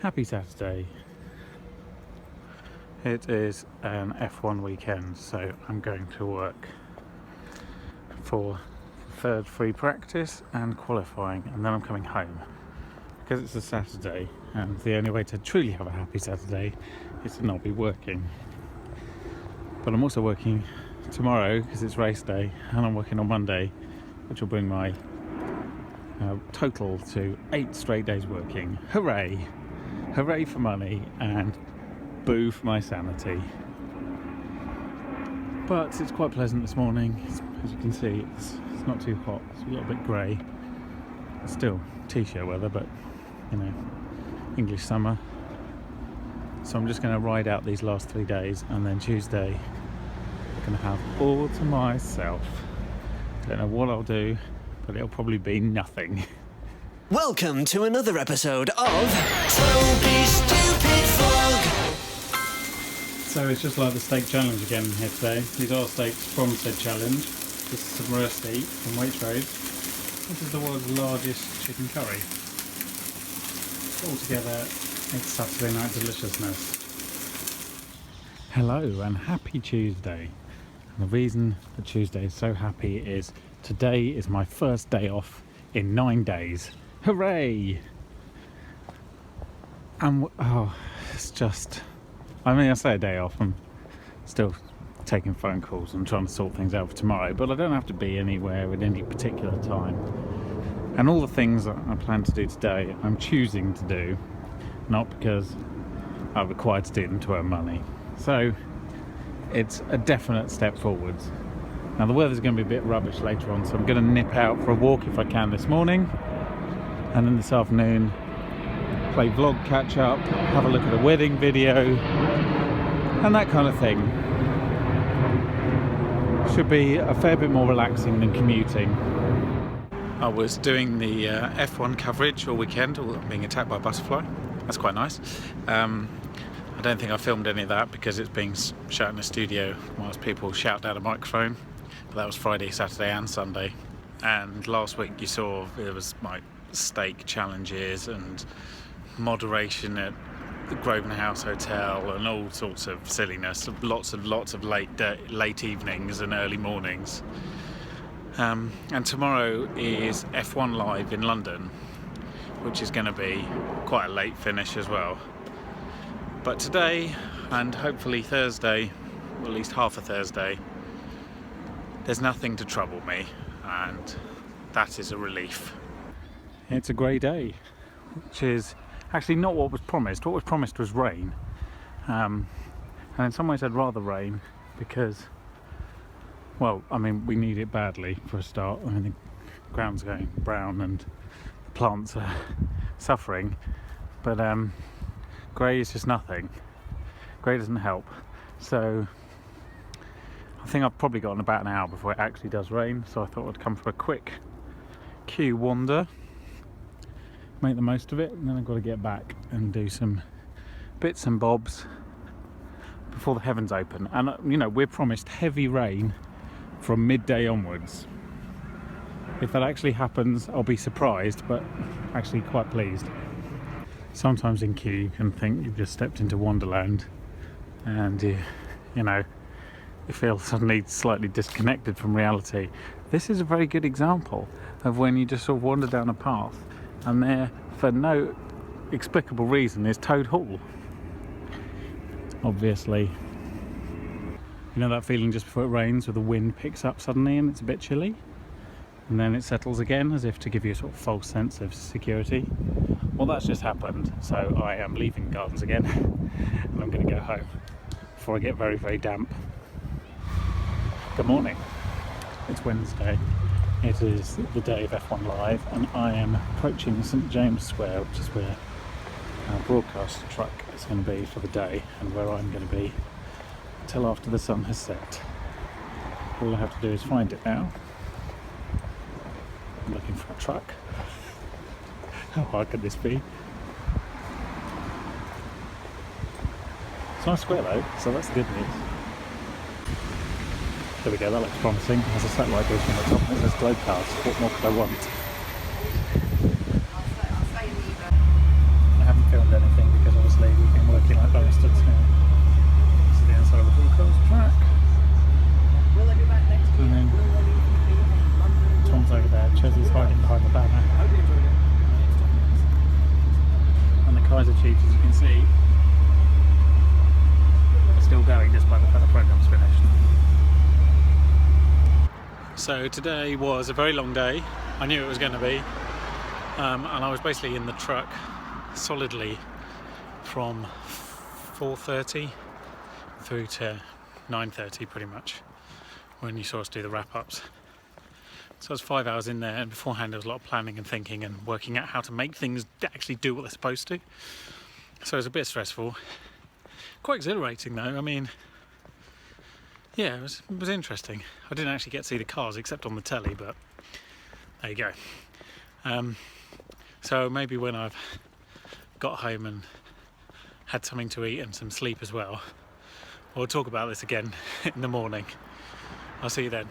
Happy Saturday. It is an F1 weekend, so I'm going to work for third free practice and qualifying, and then I'm coming home because it's a Saturday, and the only way to truly have a happy Saturday is to not be working. But I'm also working tomorrow because it's race day, and I'm working on Monday, which will bring my total to 8 straight days working. Hooray! Hooray for money and boo for my sanity. But it's quite pleasant this morning. As you can see, it's not too hot. It's a little bit grey. It's still t-shirt weather, but you know, English summer. So I'm just going to ride out these last 3 days, and then Tuesday I'm going to have all to myself. Don't know what I'll do, but it'll probably be nothing. Welcome to another episode of Toby's Stupid Vlog. So it's just like the steak challenge again here today. These are steaks from said challenge. This is some rare steak from Waitrose. This is the world's largest chicken curry. Altogether, it's Saturday night deliciousness. Hello and happy Tuesday. And the reason that Tuesday is so happy is today is my first day off in 9 days. Hooray! And it's just, I mean, I say a day off, I'm still taking phone calls and trying to sort things out for tomorrow, but I don't have to be anywhere at any particular time. And all the things that I plan to do today, I'm choosing to do, not because I'm required to do them to earn money. So it's a definite step forwards. Now the weather's going to be a bit rubbish later on, so I'm going to nip out for a walk if I can this morning, and then this afternoon play vlog catch up, have a look at a wedding video and that kind of thing. Should be a fair bit more relaxing than commuting. I was doing the F1 coverage all weekend, being attacked by a butterfly. That's quite nice. I don't think I filmed any of that because it's being shot in a studio whilst people shout down a microphone. But that was Friday, Saturday and Sunday. And last week you saw there was like steak challenges and moderation at the Grosvenor House Hotel and all sorts of silliness, lots of late evenings and early mornings. And tomorrow is F1 Live in London, which is going to be quite a late finish as well. But today and hopefully Thursday, or at least half a Thursday, there's nothing to trouble me, and that is a relief. It's a grey day, which is actually not what was promised. What was promised was rain, and in some ways I'd rather rain because, well, I mean, we need it badly for a start. I mean, the ground's going brown and the plants are suffering, but grey is just nothing. Grey doesn't help. So I think I've probably got about an hour before it actually does rain, so I thought I'd come for a quick queue wander, make the most of it, and then I've got to get back and do some bits and bobs before the heavens open. And you know, we're promised heavy rain from midday onwards. If that actually happens, I'll be surprised, but actually quite pleased. Sometimes in queue you can think you've just stepped into Wonderland, and you know, you feel suddenly slightly disconnected from reality. This is a very good example of when you just sort of wander down a path and there, for no explicable reason, is Toad Hall. Obviously, you know that feeling just before it rains where the wind picks up suddenly and it's a bit chilly, and then it settles again as if to give you a sort of false sense of security. Well, that's just happened, so I am leaving the gardens again and I'm going to go home before I get very, very damp. Good morning. It's Wednesday. It is the day of F1 Live, and I am approaching St James Square, which is where our broadcast truck is going to be for the day, and where I'm going to be until after the sun has set. All I have to do is find it now. I'm looking for a truck. How hard could this be? It's a nice square though, so that's the good news. There we go, that looks promising. There's a satellite dish on the top and it says Globecast. What more could I want? I haven't filmed anything tyres are cheap, as you can see. They're still going despite the fact the programme's finished. So today was a very long day. I knew it was going to be. And I was basically in the truck solidly from 4:30 through to 9:30 pretty much, when you saw us do the wrap-ups. So I was 5 hours in there, and beforehand there was a lot of planning and thinking and working out how to make things actually do what they're supposed to. So it was a bit stressful. Quite exhilarating though. I mean, yeah, it was interesting. I didn't actually get to see the cars except on the telly, but there you go. So maybe when I've got home and had something to eat and some sleep as well, we'll talk about this again in the morning. I'll see you then.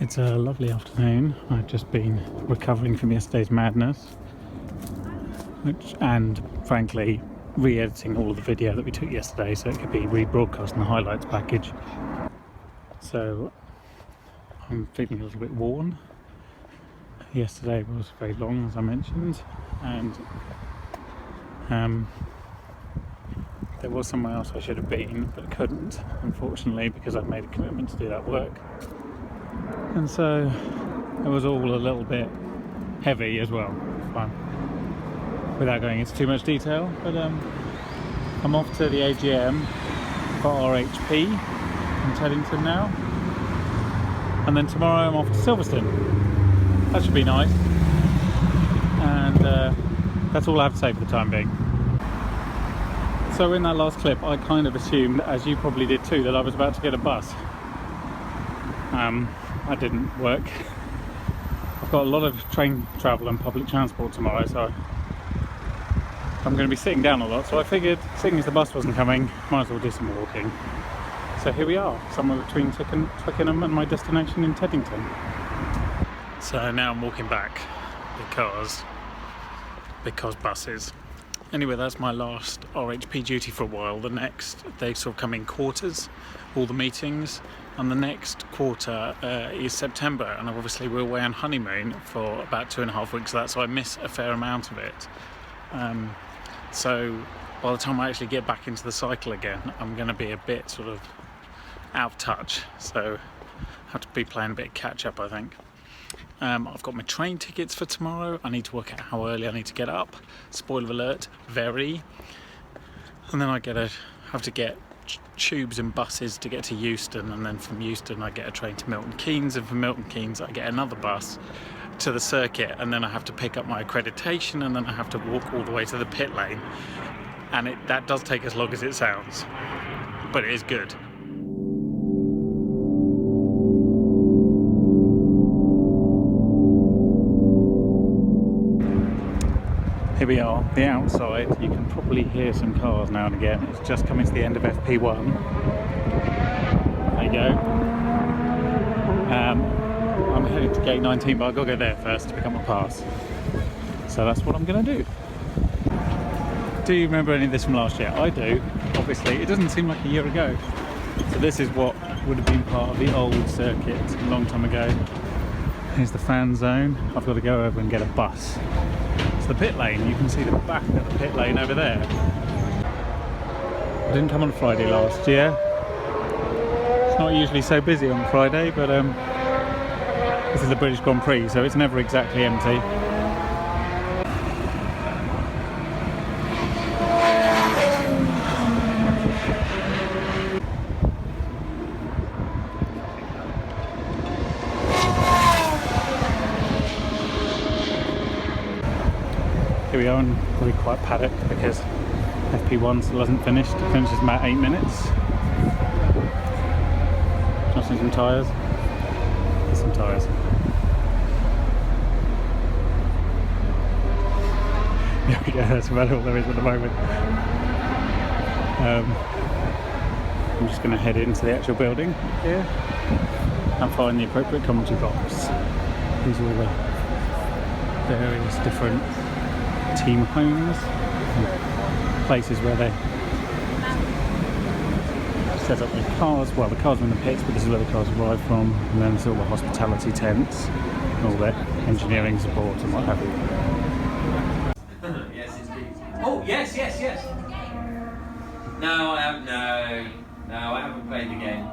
It's a lovely afternoon. I've just been recovering from yesterday's madness, and frankly re-editing all of the video that we took yesterday so it could be rebroadcast in the highlights package. So I'm feeling a little bit worn. Yesterday was very long, as I mentioned, and there was somewhere else I should have been but couldn't, unfortunately, because I'd made a commitment to do that work. And so it was all a little bit heavy as well, without going into too much detail. But I'm off to the AGM for RHP in Teddington now, and then tomorrow I'm off to Silverstone. That should be nice, and that's all I have to say for the time being. So in that last clip I kind of assumed, as you probably did too, that I was about to get a bus. That didn't work. I've got a lot of train travel and public transport tomorrow, so I'm going to be sitting down a lot, so I figured, seeing as the bus wasn't coming, might as well do some walking. So here we are, somewhere between Twickenham and my destination in Teddington. So now I'm walking back because buses. Anyway, that's my last RHP duty for a while. The next, they sort of come in quarters, all the meetings, and the next quarter is September, and obviously we're away on honeymoon for about 2.5 weeks of that, so I miss a fair amount of it. So by the time I actually get back into the cycle again, I'm going to be a bit sort of out of touch, so I have to be playing a bit of catch up, I think. I've got my train tickets for tomorrow. I need to work out how early I need to get up. Spoiler alert, very. And then I have to get tubes and buses to get to Euston, and then from Euston I get a train to Milton Keynes, and from Milton Keynes I get another bus to the circuit, and then I have to pick up my accreditation, and then I have to walk all the way to the pit lane. And that does take as long as it sounds, but it is good. Here we are, the outside. You can probably hear some cars now and again. It's just coming to the end of FP1. There you go. I'm heading to gate 19, but I've got to go there first to pick up my pass. So that's what I'm going to do. Do you remember any of this from last year? I do. Obviously, it doesn't seem like a year ago. So this is what would have been part of the old circuit a long time ago. Here's the fan zone. I've got to go over and get a bus. The pit lane, you can see the back of the pit lane over there. I didn't come on Friday last year. It's not usually so busy on Friday, but this is the British Grand Prix, so it's never exactly empty. Here we are in a very quiet paddock because FP1 still hasn't finished. It finishes in about 8 minutes. Just some tyres. There's some tyres. There we go, that's about all there is at the moment. I'm just going to head into the actual building here and find the appropriate commentary box. These are all the various different team homes, places where they set up their cars. Well, the cars are in the pits, but this is where the cars arrive from, and then there's all the hospitality tents, and all their engineering support and what have you. Yes, indeed. Oh, Yes, yes, yes. No, I haven't. No, I haven't played the game.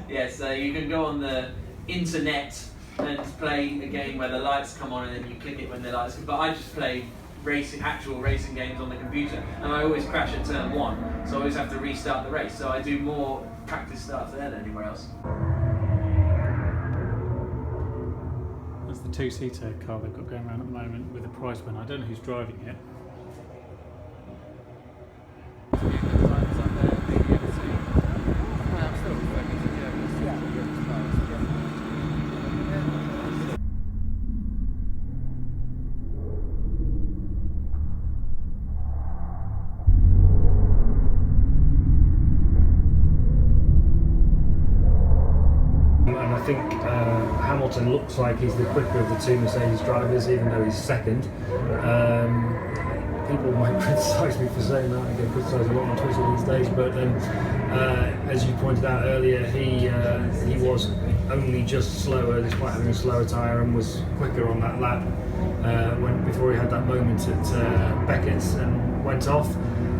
Yes, so you can go on the internet and play a game where the lights come on and then you click it when the lights come. But I just play actual racing games on the computer, and I always crash at turn 1, so I always have to restart the race. So I do more practice starts there than anywhere else. That's the two-seater car they've got going around at the moment with a prize winner. I don't know who's driving it. And I think Hamilton looks like he's the quicker of the two Mercedes drivers, even though he's second. People might criticise me for saying that. I get criticised a lot on Twitter these days, but as you pointed out earlier, he was only just slower, despite having a slower tyre, and was quicker on that lap before he had that moment at Beckett's and went off.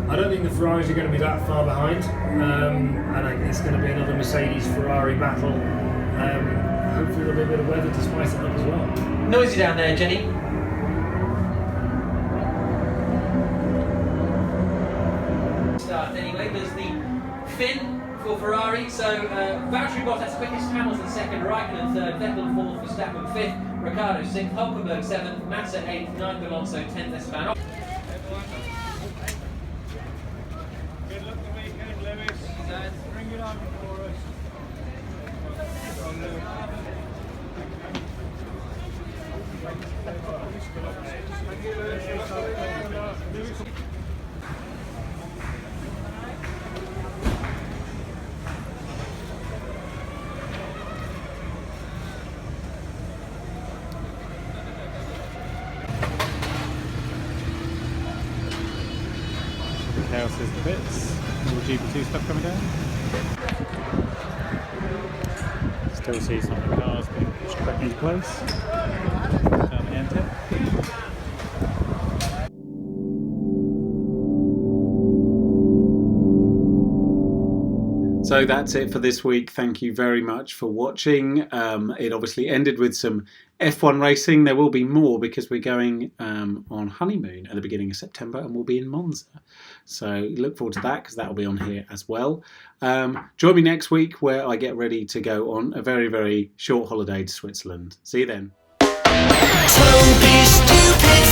I don't think the Ferraris are going to be that far behind, and it's going to be another Mercedes-Ferrari battle. Hopefully there'll be a bit of weather to spice it up as well. Noisy down there, Jenny. Start anyway. There's the fin for Ferrari. So Valtteri Bottas quickest, Hamilton second, Raikkonen third, Vettel fourth, Verstappen fifth, Ricciardo sixth, Hulkenberg seventh, Massa eighth, ninth Alonso, 10th Esteban. Good luck the weekend, Lewis. Bring it on for us. Chaos is the bits. More GP2 stuff coming down. Still see some of the cars being pushed back into place. Down the end here. So that's it for this week. Thank you very much for watching. It obviously ended with some F1 racing. There will be more because we're going on honeymoon at the beginning of September and we'll be in Monza. So look forward to that because that will be on here as well. Join me next week where I get ready to go on a very, very short holiday to Switzerland. See you then. Toby, stupid